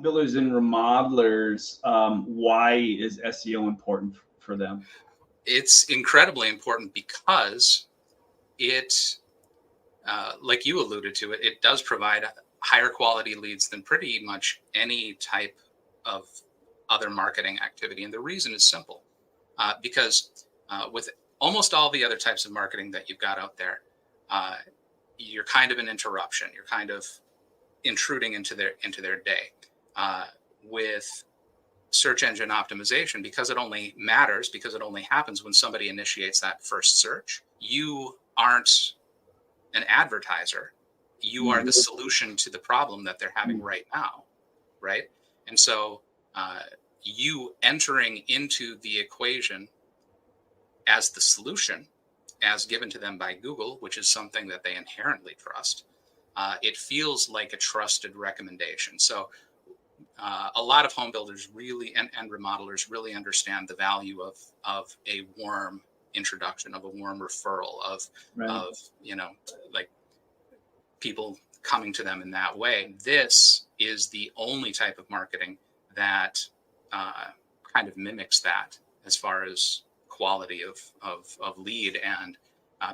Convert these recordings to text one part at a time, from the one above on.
Builders and remodelers, why is SEO important for them? It's incredibly important because it, like you alluded to, it does provide higher quality leads than pretty much any type of other marketing activity. And the reason is simple, because with almost all the other types of marketing that you've got out there, you're kind of an interruption. You're kind of intruding into their day. With search engine optimization, because it only matters, because it only happens when somebody initiates that first search, you aren't an advertiser. You are the solution to the problem that they're having right now, right? And so you entering into the equation as the solution, as given to them by Google, which is something that they inherently trust, it feels like a trusted recommendation. So a lot of home builders really and remodelers really understand the value of a warm introduction, of a warm referral, of like people coming to them in that way. This is the only type of marketing that kind of mimics that, as far as quality of lead, and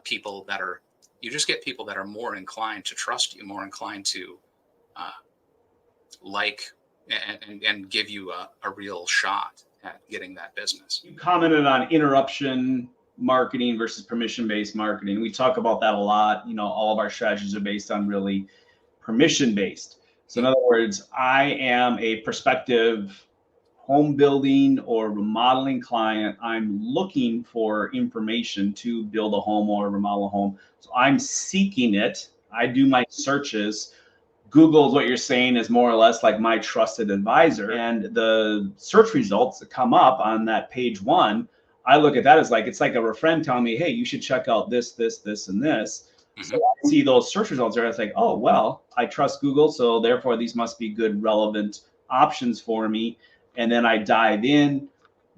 people that are, you just get people that are more inclined to trust you, more inclined to and give you a real shot at getting that business. You commented on interruption marketing versus permission-based marketing. We talk about that a lot. All of our strategies are based on really permission-based. So in other words, I am a prospective home building or remodeling client. I'm looking for information to build a home or remodel a home. So I'm seeking it. I do my searches. Google is what you're saying is more or less like my trusted advisor, and the search results that come up on that page one, I look at that as like, it's like a friend telling me, hey, you should check out this, this, this, and this. So I see those search results there. It's like, oh, well, I trust Google, so therefore these must be good, relevant options for me. And then I dive in.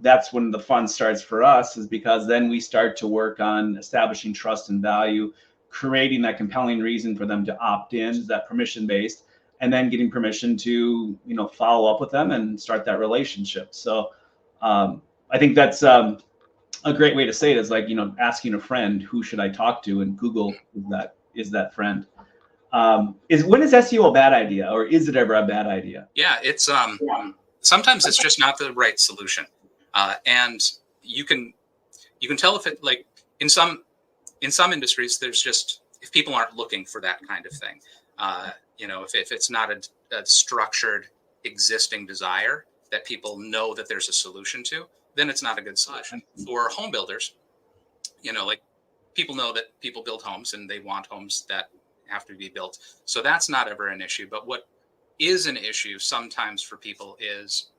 That's when the fun starts for us, is because then we start to work on establishing trust and value, creating that compelling reason for them to opt in, that permission based, and then getting permission to follow up with them and start that relationship. So I think that's a great way to say it, is like asking a friend, who should I talk to, and Google is that friend. When is SEO a bad idea, or is it ever a bad idea? Yeah, it's sometimes it's just not the right solution, and you can tell if it, like in some industries, there's just, if people aren't looking for that kind of thing, if it's not a structured existing desire that people know that there's a solution to, then it's not a good solution. For home builders, like, people know that people build homes and they want homes that have to be built. So that's not ever an issue. But what is an issue sometimes for people is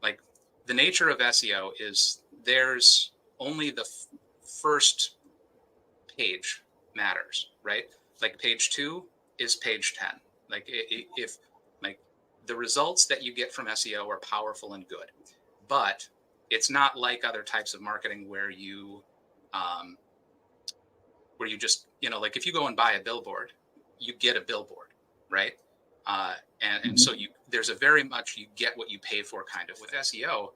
like the nature of SEO is there's only the first page matters, right? Like page 2 is page 10. Like if like the results that you get from SEO are powerful and good, but it's not like other types of marketing where you just, like if you go and buy a billboard, you get a billboard, right? And so there's a very much, you get what you pay for kind of. With SEO,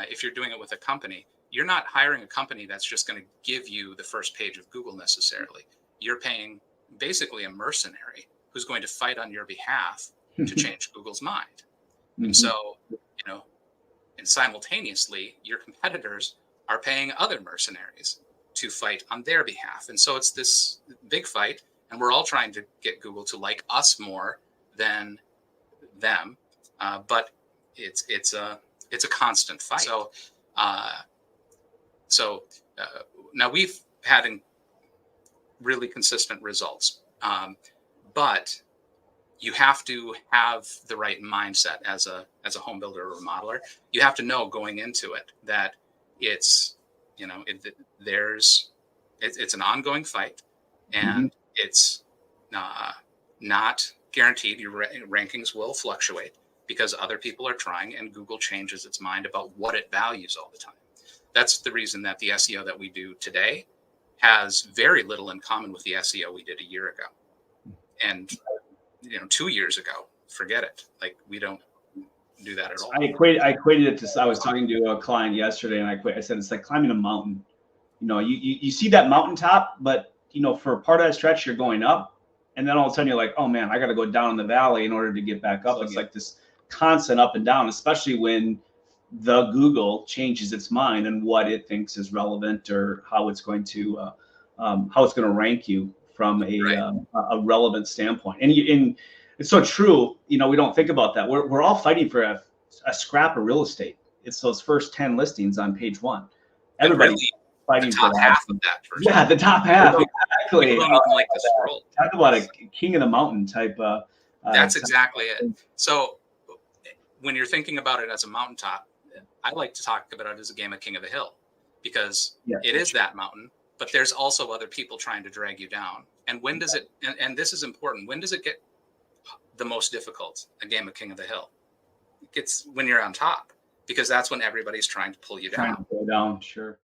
if you're doing it with a company, you're not hiring a company that's just going to give you the first page of Google necessarily. You're paying basically a mercenary who's going to fight on your behalf to change Google's mind. And so, and simultaneously, your competitors are paying other mercenaries to fight on their behalf. And so it's this big fight, and we're all trying to get Google to like us more than them. But it's a constant fight. So now we've had really consistent results, but you have to have the right mindset as a home builder or remodeler. You have to know going into it that it's it's an ongoing fight, and it's not guaranteed. Your rankings will fluctuate because other people are trying, and Google changes its mind about what it values all the time. That's the reason that the SEO that we do today has very little in common with the SEO we did a year ago, and 2 years ago, forget it. Like, we don't do that at all. I equated it to, I was talking to a client yesterday, and I said, it's like climbing a mountain. You know, you see that mountaintop, but you know, for part of that stretch, you're going up, and then all of a sudden you're like, oh man, I got to go down in the valley in order to get back up. It's like this constant up and down, especially when the Google changes its mind and what it thinks is relevant, or how it's going to rank you from a relevant standpoint. And it's so true. You know, we don't think about that. We're all fighting for a scrap of real estate. It's those first 10 listings on page 1. Everybody's really, fighting the top for that. half of that. Yeah, the top half. Exactly. People don't even like to scroll. Talk about a king of the mountain type. That's exactly it. So when you're thinking about it as a mountaintop, I like to talk about it as a game of king of the hill, because it is that mountain, but there's also other people trying to drag you down. And when does it, and this is important, when does it get the most difficult, a game of king of the hill? It gets when you're on top, because that's when everybody's trying to pull you down. Go down, sure.